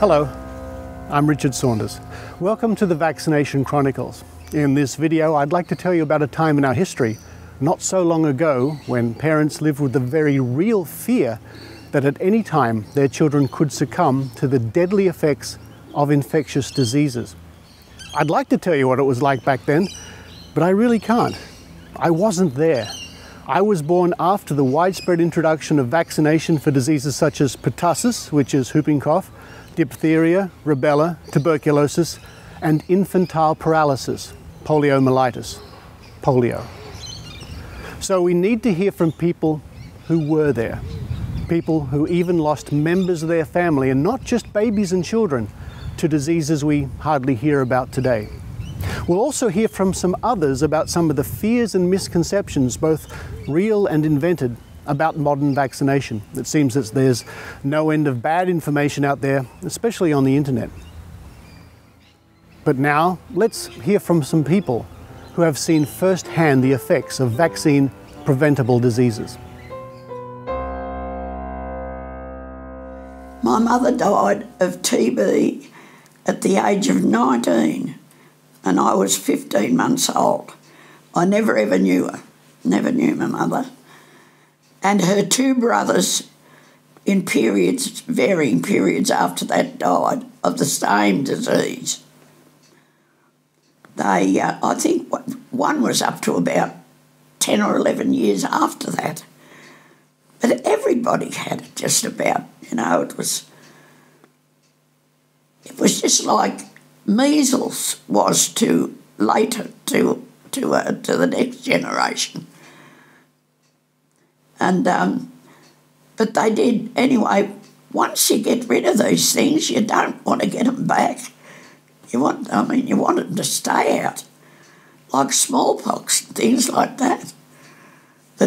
Hello, I'm Richard Saunders. Welcome to the Vaccination Chronicles. In this video, I'd like to tell you about a time in our history, not so long ago, when parents lived with the very real fear that at any time their children could succumb to the deadly effects of infectious diseases. I'd like to tell you what it was like back then, but I really can't. I wasn't there. I was born after the widespread introduction of vaccination for diseases such as pertussis, which is whooping cough, diphtheria, rubella, tuberculosis, and infantile paralysis, poliomyelitis, polio. So we need to hear from people who were there, people who even lost members of their family, and not just babies and children, to diseases we hardly hear about today. We'll also hear from some others about some of the fears and misconceptions, both real and invented, about modern vaccination. It seems that there's no end of bad information out there, especially on the internet. But now, let's hear from some people who have seen firsthand the effects of vaccine-preventable diseases. My mother died of TB at the age of 19, and I was 15 months old. I never ever knew her, never knew my mother. And her two brothers, in periods, varying periods after that, died of the same disease. They, I think one was up to about 10 or 11 years after that. But everybody had it just about, you know, it was just like measles was to later, to the next generation. And, but they did, anyway, once you get rid of these things, you don't want to get them back. You want them to stay out, like smallpox and things like that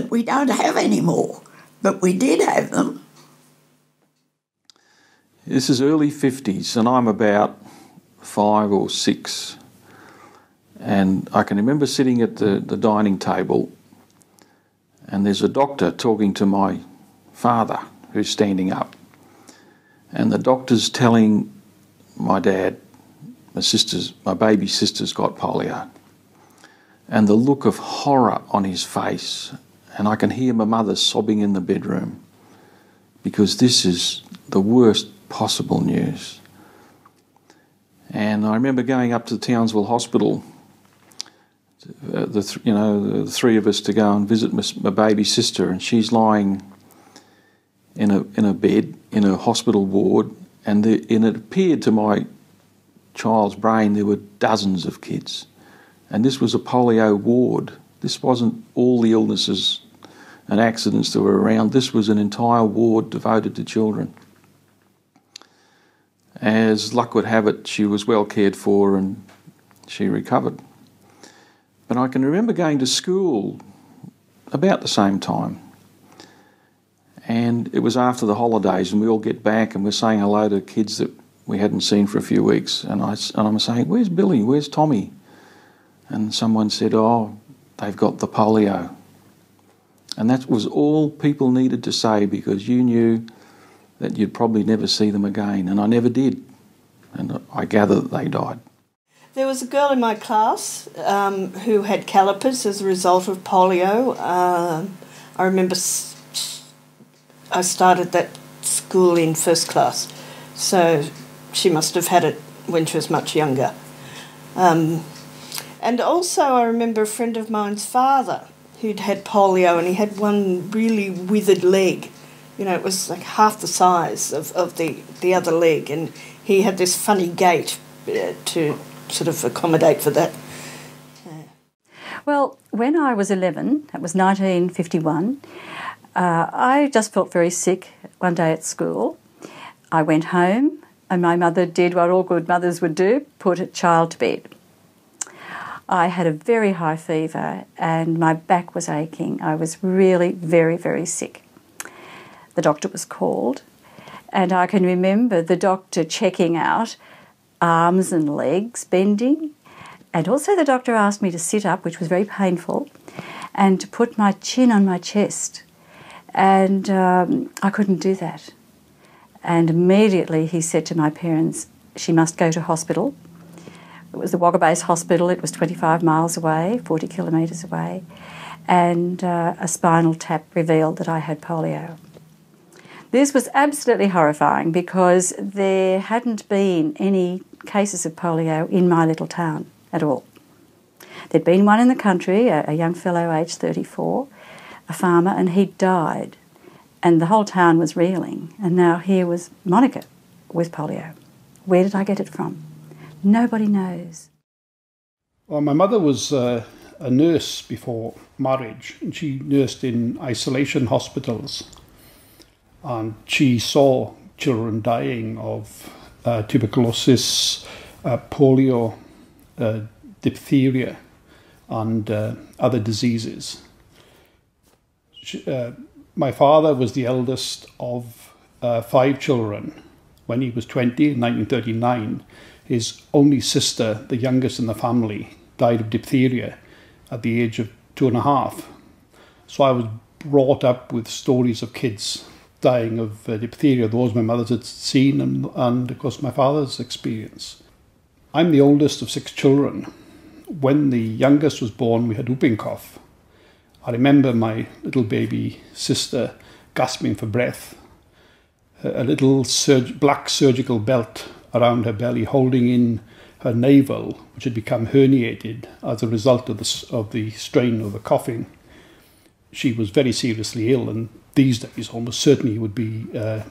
we don't have anymore, but we did have them. This is early 50s, and I'm about 5 or 6. And I can remember sitting at the dining table, and there's a doctor talking to my father, who's standing up. And the doctor's telling my dad, my baby sister's got polio. And the look of horror on his face, and I can hear my mother sobbing in the bedroom, because this is the worst possible news. And I remember going up to the Townsville Hospital, the three of us, to go and visit my baby sister, and she's lying in a bed in a hospital ward, and it appeared to my child's brain there were dozens of kids, and this was a polio ward. This wasn't all the illnesses and accidents that were around. This was an entire ward devoted to children. As luck would have it, she was well cared for and she recovered. But I can remember going to school about the same time. And it was after the holidays, and we all get back and we're saying hello to kids that we hadn't seen for a few weeks. And I'm saying, "Where's Billy? Where's Tommy?" And someone said, "Oh, they've got the polio." And that was all people needed to say, because you knew that you'd probably never see them again. And I never did. And I gather that they died. There was a girl in my class who had calipers as a result of polio. I remember I started that school in first class, so she must have had it when she was much younger. And also I remember a friend of mine's father who'd had polio, and he had one really withered leg. You know, it was like half the size of the other leg, and he had this funny gait to sort of accommodate for that. Well, when I was 11, that was 1951, I just felt very sick one day at school. I went home, and my mother did what all good mothers would do, put a child to bed. I had a very high fever and my back was aching. I was really very, very sick. The doctor was called, and I can remember the doctor checking out arms and legs bending, and also the doctor asked me to sit up, which was very painful, and to put my chin on my chest, and I couldn't do that. And immediately he said to my parents, she must go to hospital. It was the Português hospital. It was 25 miles away, 40 kilometres away. And a spinal tap revealed that I had polio. This was absolutely horrifying because there hadn't been any cases of polio in my little town at all. There'd been one in the country, a young fellow aged 34, a farmer, and he died. And the whole town was reeling. And now here was Monica with polio. Where did I get it from? Nobody knows. Well, my mother was a nurse before marriage, and she nursed in isolation hospitals. And she saw children dying of tuberculosis, polio, diphtheria, and other diseases. My father was the eldest of 5 children. When he was 20 in 1939, his only sister, the youngest in the family, died of diphtheria at the age of 2.5. So I was brought up with stories of kids dying of diphtheria, those my mother had seen and of course my father's experience. I'm the oldest of 6 children. When the youngest was born, we had whooping cough. I remember my little baby sister gasping for breath, a little black surgical belt around her belly holding in her navel, which had become herniated as a result of the strain of the coughing. She was very seriously ill, and these days almost certainly would be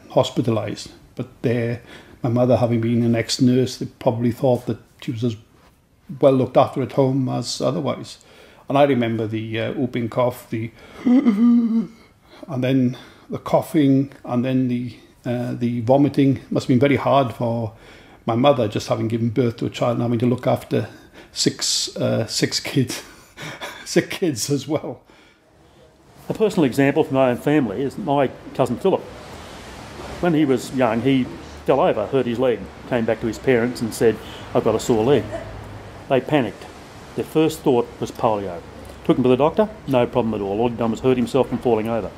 hospitalised. But my mother, having been an ex-nurse, they probably thought that she was as well looked after at home as otherwise. And I remember the whooping cough, and then the coughing, and then the vomiting. It must have been very hard for my mother, just having given birth to a child and having to look after six kids, 6 kids as well. A personal example from my own family is my cousin Philip. When he was young, he fell over, hurt his leg, came back to his parents and said, "I've got a sore leg." They panicked. Their first thought was polio. Took him to the doctor, no problem at all. All he'd done was hurt himself from falling over.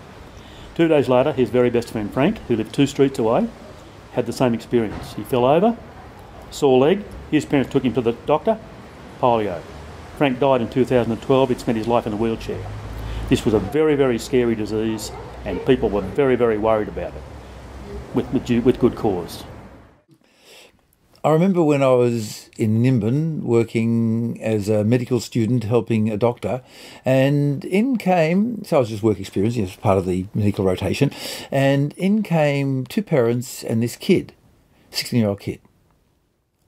2 days later, his very best friend Frank, who lived 2 streets away, had the same experience. He fell over, sore leg, his parents took him to the doctor, polio. Frank died in 2012, he'd spent his life in a wheelchair. This was a very, very scary disease and people were very, very worried about it, with good cause. I remember when I was in Nimbin working as a medical student helping a doctor, and in came, so I was just work experience, as part of the medical rotation, and in came 2 parents and this kid, 16-year-old kid.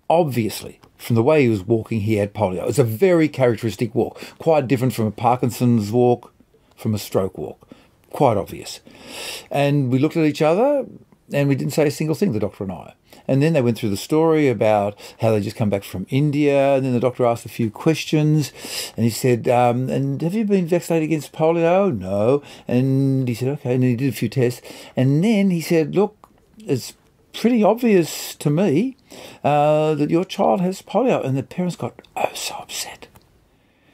Obviously, from the way he was walking, he had polio. It's a very characteristic walk, quite different from a Parkinson's walk, from a stroke walk, quite obvious. And we looked at each other and we didn't say a single thing, the doctor and I. And then they went through the story about how they just come back from India, and then the doctor asked a few questions, and he said, and have you been vaccinated against polio? No. And he said, okay, and then he did a few tests. And then he said, look, it's pretty obvious to me that your child has polio. And the parents got so upset.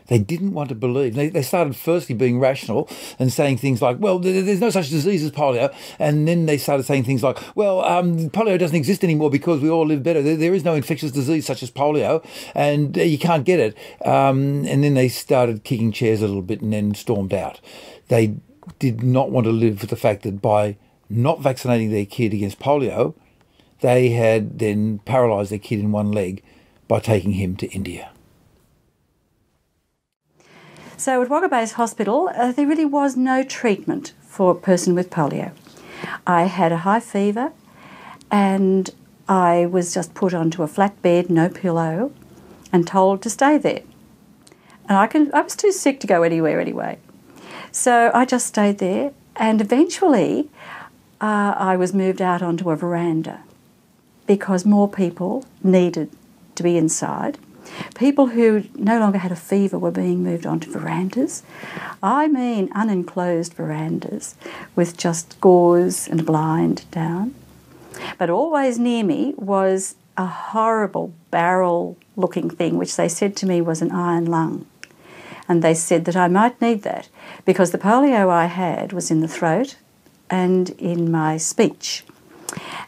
They didn't want to believe. They started firstly being rational and saying things like, well, there's no such disease as polio. And then they started saying things like, well, polio doesn't exist anymore because we all live better. There is no infectious disease such as polio and you can't get it. And then they started kicking chairs a little bit and then stormed out. They did not want to live with the fact that by not vaccinating their kid against polio, they had then paralysed their kid in one leg by taking him to India. So at Português Hospital, there really was no treatment for a person with polio. I had a high fever and I was just put onto a flat bed, no pillow, and told to stay there. And I was too sick to go anywhere anyway. So I just stayed there, and eventually I was moved out onto a veranda because more people needed to be inside. People who no longer had a fever were being moved onto verandas. I mean unenclosed verandas with just gauze and a blind down. But always near me was a horrible barrel-looking thing which they said to me was an iron lung. And they said that I might need that because the polio I had was in the throat and in my speech.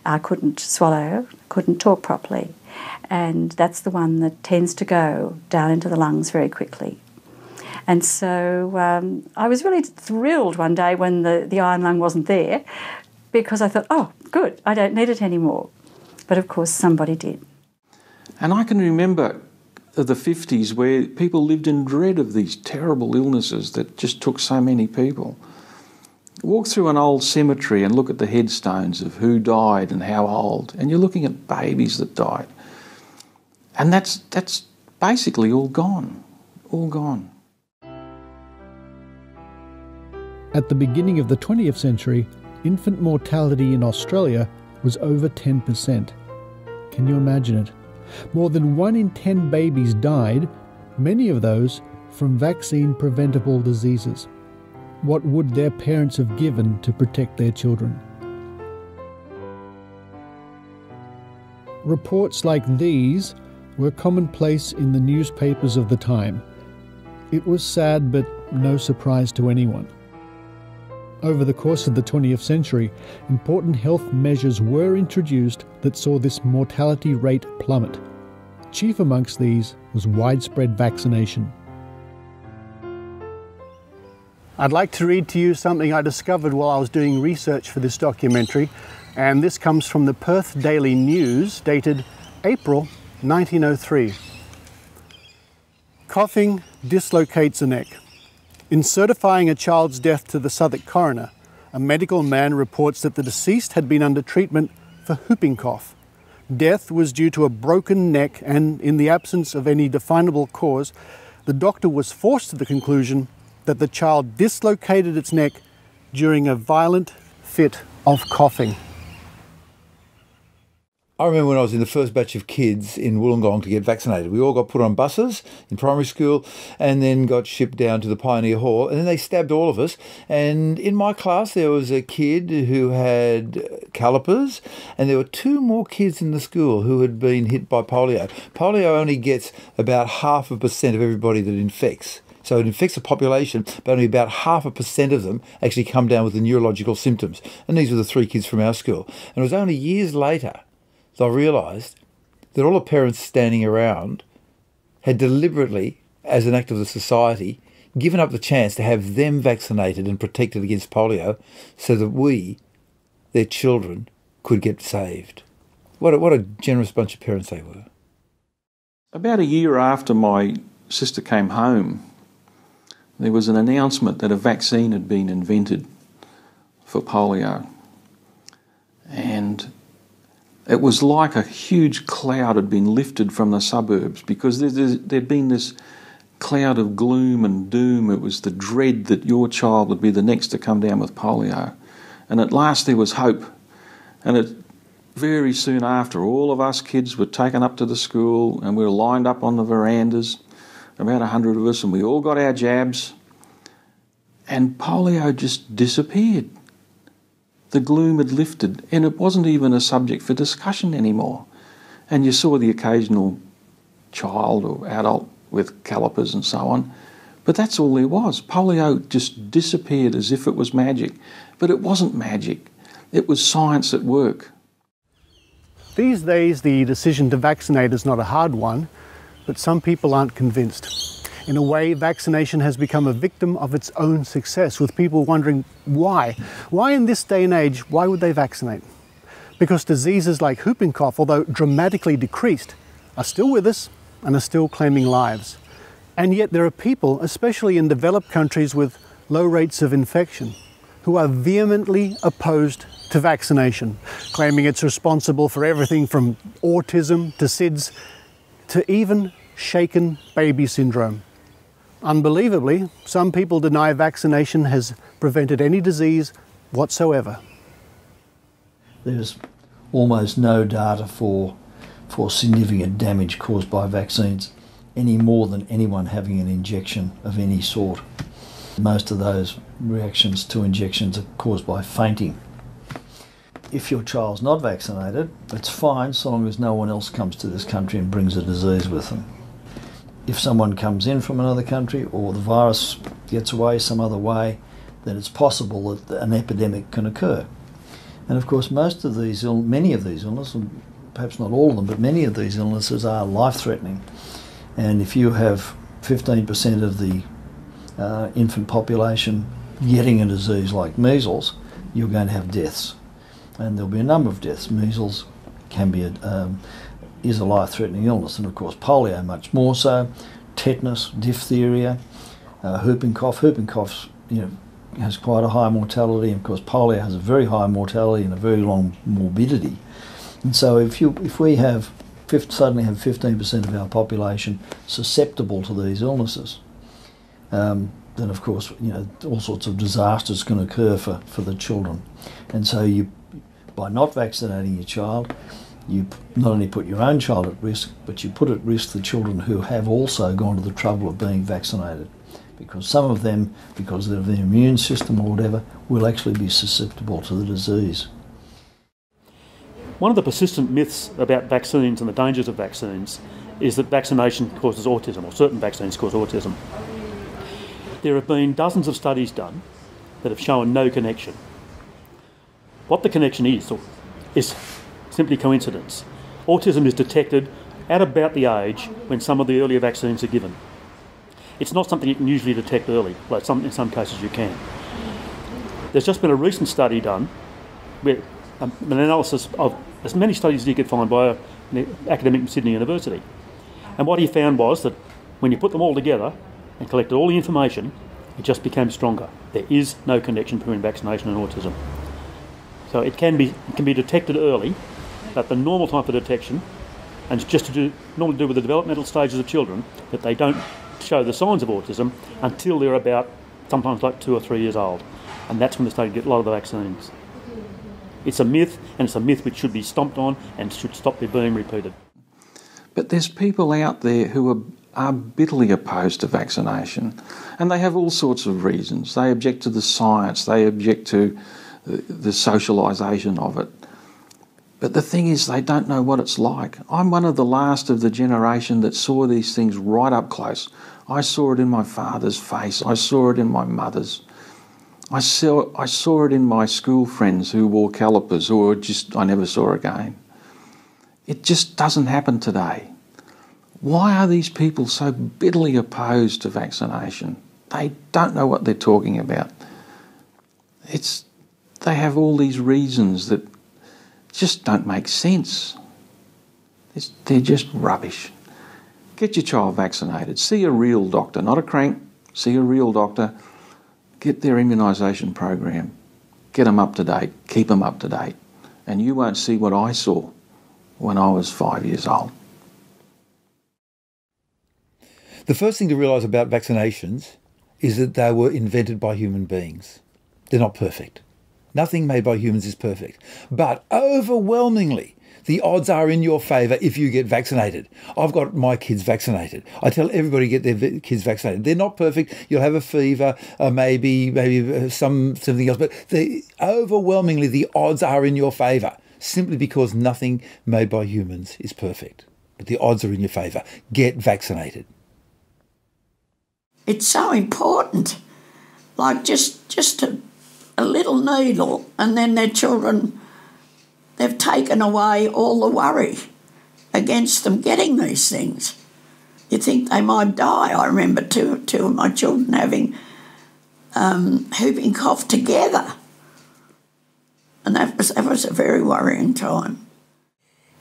I couldn't swallow, couldn't talk properly. And that's the one that tends to go down into the lungs very quickly. And so I was really thrilled one day when the iron lung wasn't there, because I thought, oh, good, I don't need it anymore. But of course somebody did. And I can remember the 50s where people lived in dread of these terrible illnesses that just took so many people. Walk through an old cemetery and look at the headstones of who died and how old, and you're looking at babies that died. And that's basically all gone, all gone. At the beginning of the 20th century, infant mortality in Australia was over 10%. Can you imagine it? More than 1 in 10 babies died, many of those from vaccine-preventable diseases. What would their parents have given to protect their children? Reports like these were commonplace in the newspapers of the time. It was sad, but no surprise to anyone. Over the course of the 20th century, important health measures were introduced that saw this mortality rate plummet. Chief amongst these was widespread vaccination. I'd like to read to you something I discovered while I was doing research for this documentary, and this comes from the Perth Daily News, dated April 1903. Coughing dislocates a neck. In certifying a child's death to the Southwark coroner, a medical man reports that the deceased had been under treatment for whooping cough. Death was due to a broken neck, and in the absence of any definable cause, the doctor was forced to the conclusion that the child dislocated its neck during a violent fit of coughing. I remember when I was in the first batch of kids in Wollongong to get vaccinated. We all got put on buses in primary school and then got shipped down to the Pioneer Hall, and then they stabbed all of us. And in my class there was a kid who had calipers, and there were 2 more kids in the school who had been hit by polio. Polio only gets about 0.5% of everybody that infects. So it infects the population, but only about 0.5% of them actually come down with the neurological symptoms. And these were the 3 kids from our school. And it was only years later that I realised that all the parents standing around had deliberately, as an act of the society, given up the chance to have them vaccinated and protected against polio so that we, their children, could get saved. What a generous bunch of parents they were. About a year after my sister came home, there was an announcement that a vaccine had been invented for polio. And it was like a huge cloud had been lifted from the suburbs, because there'd been this cloud of gloom and doom. It was the dread that your child would be the next to come down with polio. And at last there was hope. And very soon after, all of us kids were taken up to the school and we were lined up on the verandas, about 100 of us, and we all got our jabs. And polio just disappeared. The gloom had lifted, and it wasn't even a subject for discussion anymore. And you saw the occasional child or adult with calipers and so on, but that's all there was. Polio just disappeared as if it was magic. But it wasn't magic. It was science at work. These days, the decision to vaccinate is not a hard one, but some people aren't convinced. In a way, vaccination has become a victim of its own success, with people wondering why. Why in this day and age, why would they vaccinate? Because diseases like whooping cough, although dramatically decreased, are still with us and are still claiming lives. And yet there are people, especially in developed countries with low rates of infection, who are vehemently opposed to vaccination, claiming it's responsible for everything from autism to SIDS to even shaken baby syndrome. Unbelievably, some people deny vaccination has prevented any disease whatsoever. There's almost no data for significant damage caused by vaccines, any more than anyone having an injection of any sort. Most of those reactions to injections are caused by fainting. If your child's not vaccinated, it's fine so long as no one else comes to this country and brings a disease with them. If someone comes in from another country or the virus gets away some other way, then it's possible that an epidemic can occur. And of course, many of these illnesses, perhaps not all of them, but many of these illnesses are life-threatening. And if you have 15% of the infant population getting a disease like measles, you're going to have deaths. And there'll be a number of deaths. Measles is a life-threatening illness, and of course polio much more so, tetanus, diphtheria, whooping cough. Whooping cough, has quite a high mortality, and of course polio has a very high mortality and a very long morbidity. And so if we suddenly have 15% of our population susceptible to these illnesses, then of course all sorts of disasters can occur for the children. And so by not vaccinating your child, you not only put your own child at risk, but you put at risk the children who have also gone to the trouble of being vaccinated. Because some of them, because of their immune system or whatever, will actually be susceptible to the disease. One of the persistent myths about vaccines and the dangers of vaccines is that vaccination causes autism, or certain vaccines cause autism. There have been dozens of studies done that have shown no connection. What the connection is simply coincidence. Autism is detected at about the age when some of the earlier vaccines are given. It's not something you can usually detect early, like in some cases you can. There's just been a recent study done with an analysis of as many studies as you could find by an academic from Sydney University. And what he found was that when you put them all together and collected all the information, it just became stronger. There is no connection between vaccination and autism. So it can be detected early, at the normal time for detection, and it's just normally to do with the developmental stages of children, that they don't show the signs of autism until they're about sometimes like 2 or 3 years old. And that's when they start to get a lot of the vaccines. It's a myth, and it's a myth which should be stomped on and should stop being repeated. But there's people out there who are bitterly opposed to vaccination, and they have all sorts of reasons. They object to the science, they object to the socialisation of it. But the thing is, they don't know what it's like. I'm one of the last of the generation that saw these things right up close. I saw it in my father's face. I saw it in my mother's. I saw it in my school friends who wore calipers, or I never saw again. It just doesn't happen today. Why are these people so bitterly opposed to vaccination? They don't know what they're talking about. They have all these reasons that just don't make sense. They're just rubbish. Get your child vaccinated. See a real doctor, not a crank. See a real doctor. Get their immunisation program. Get them up to date. Keep them up to date. And you won't see what I saw when I was 5 years old. The first thing to realise about vaccinations is that they were invented by human beings. They're not perfect. Nothing made by humans is perfect. But overwhelmingly, the odds are in your favour if you get vaccinated. I've got my kids vaccinated. I tell everybody to get their kids vaccinated. They're not perfect. You'll have a fever, maybe something else. But overwhelmingly, the odds are in your favour, simply because nothing made by humans is perfect. But the odds are in your favour. Get vaccinated. It's so important. Like just a little needle, and then their children, they've taken away all the worry against them getting these things. You think they might die. I remember two of my children having whooping cough together, and that was a very worrying time.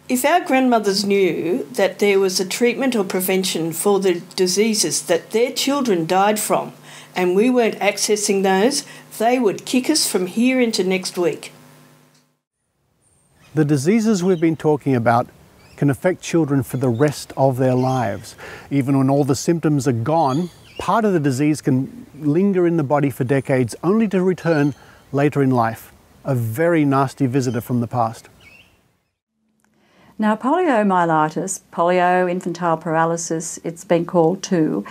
If our grandmothers knew that there was a treatment or prevention for the diseases that their children died from, and we weren't accessing those, they would kick us from here into next week. The diseases we've been talking about can affect children for the rest of their lives. Even when all the symptoms are gone, part of the disease can linger in the body for decades, only to return later in life. A very nasty visitor from the past. Now, poliomyelitis, polio infantile paralysis, it's been called too,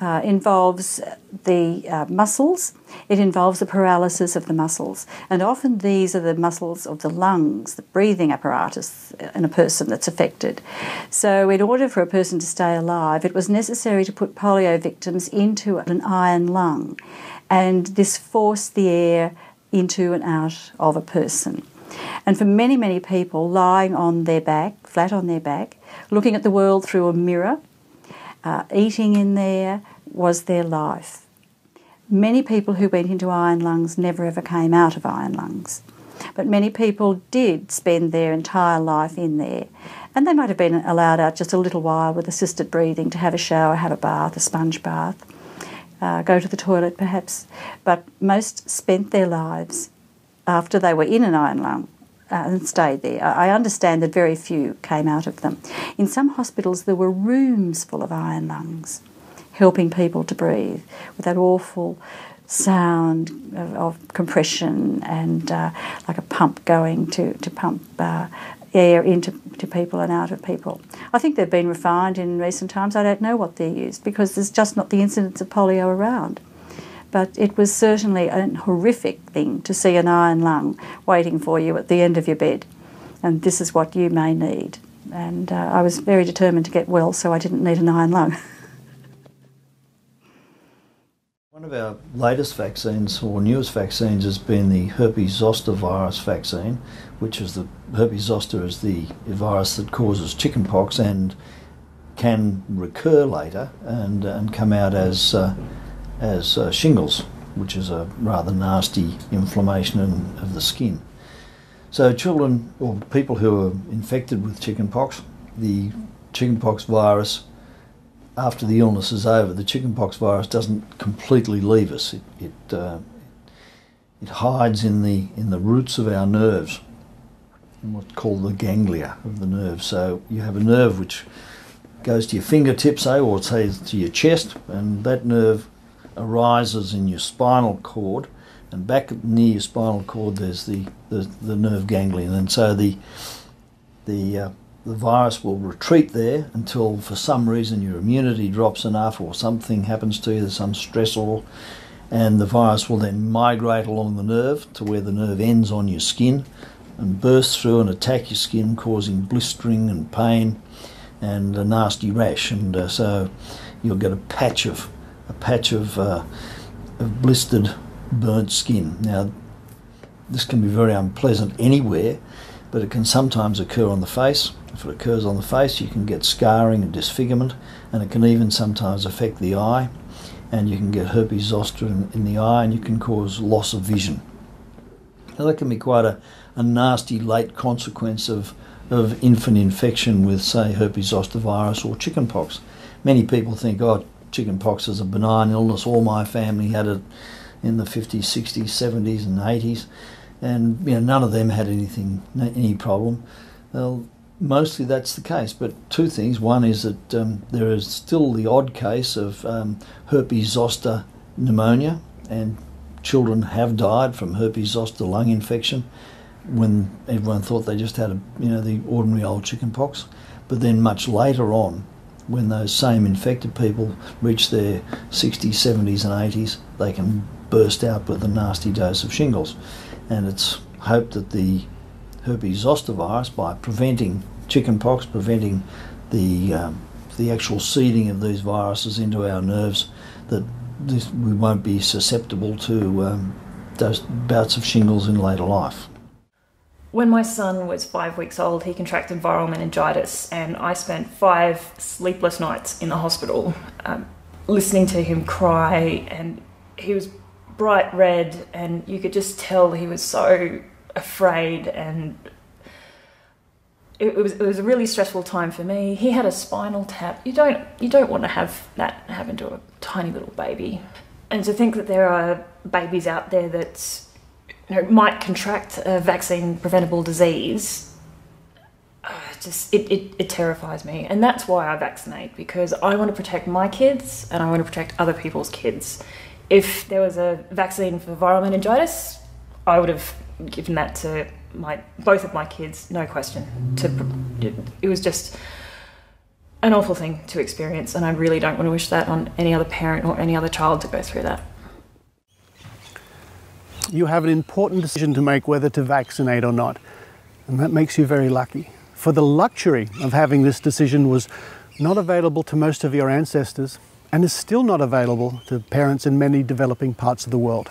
involves the muscles. It involves the paralysis of the muscles. And often these are the muscles of the lungs, the breathing apparatus in a person that's affected. So in order for a person to stay alive, it was necessary to put polio victims into an iron lung. And this forced the air into and out of a person. And for many, many people, lying on their back, flat on their back, looking at the world through a mirror, eating in there, was their life. Many people who went into iron lungs never ever came out of iron lungs. But many people did spend their entire life in there. And they might have been allowed out just a little while with assisted breathing to have a shower, have a bath, a sponge bath, go to the toilet perhaps. But most spent their lives after they were in an iron lung and stayed there. I understand that very few came out of them. In some hospitals there were rooms full of iron lungs, helping people to breathe with that awful sound of compression and like a pump going to pump air into people and out of people. I think they've been refined in recent times. I don't know what they're used because there's just not the incidence of polio around. But it was certainly a horrific thing to see an iron lung waiting for you at the end of your bed, and this is what you may need. And I was very determined to get well, so I didn't need an iron lung. One of our latest vaccines, or newest vaccines, has been the herpes zoster virus vaccine, which is the herpes zoster is the virus that causes chickenpox and can recur later and come out as shingles, which is a rather nasty inflammation of the skin. So children or people who are infected with chickenpox, the chickenpox virus, after the illness is over, the chickenpox virus doesn't completely leave us. It hides in the roots of our nerves, in what's called the ganglia of the nerve. So you have a nerve which goes to your fingertips, or say to your chest, and that nerve arises in your spinal cord, and back near your spinal cord there's the nerve ganglion, and so the virus will retreat there until for some reason your immunity drops enough or something happens to you, there's some stressor, and the virus will then migrate along the nerve to where the nerve ends on your skin and burst through and attack your skin, causing blistering and pain and a nasty rash, and so you'll get a patch of blistered, burnt skin. Now, this can be very unpleasant anywhere, but it can sometimes occur on the face. If it occurs on the face, you can get scarring and disfigurement, and it can even sometimes affect the eye, and you can get herpes zoster in the eye, and you can cause loss of vision. Now, that can be quite a nasty late consequence of infant infection with, say, herpes zoster virus or chickenpox. Many people think, oh, chickenpox is a benign illness. All my family had it in the 50s, 60s, 70s and 80s, and none of them had any problem. Well, mostly that's the case, but two things. One is that there is still the odd case of herpes zoster pneumonia, and children have died from herpes zoster lung infection when everyone thought they just had the ordinary old chickenpox. But then much later on, when those same infected people reach their 60s, 70s and 80s, they can burst out with a nasty dose of shingles. And it's hoped that the herpes zoster virus, by preventing chickenpox, preventing the actual seeding of these viruses into our nerves, that we won't be susceptible to those bouts of shingles in later life. When my son was 5 weeks old, he contracted viral meningitis, and I spent 5 sleepless nights in the hospital listening to him cry, and he was bright red, and you could just tell he was so afraid, and it was a really stressful time for me. He had a spinal tap. You don't want to have that happen to a tiny little baby. And to think that there are babies out there that might contract a vaccine preventable disease, it terrifies me. And that's why I vaccinate, because I want to protect my kids and I want to protect other people's kids. If there was a vaccine for viral meningitis, I would have given that to both of my kids, no question. It was just an awful thing to experience, and I really don't want to wish that on any other parent or any other child to go through that. You have an important decision to make whether to vaccinate or not, and that makes you very lucky. For the luxury of having this decision was not available to most of your ancestors, and is still not available to parents in many developing parts of the world.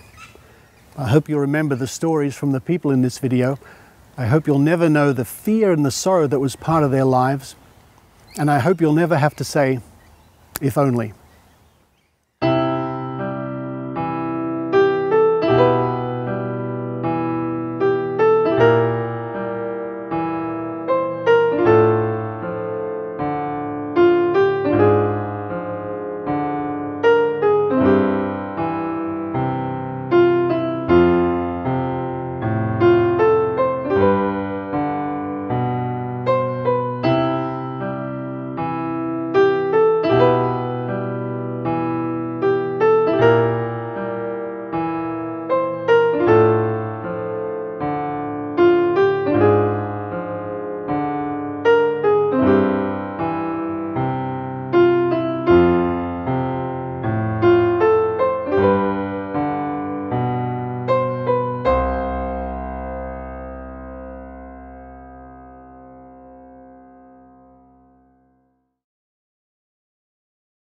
I hope you remember the stories from the people in this video I hope you'll never know the fear and the sorrow that was part of their lives. And I hope you'll never have to say, if only.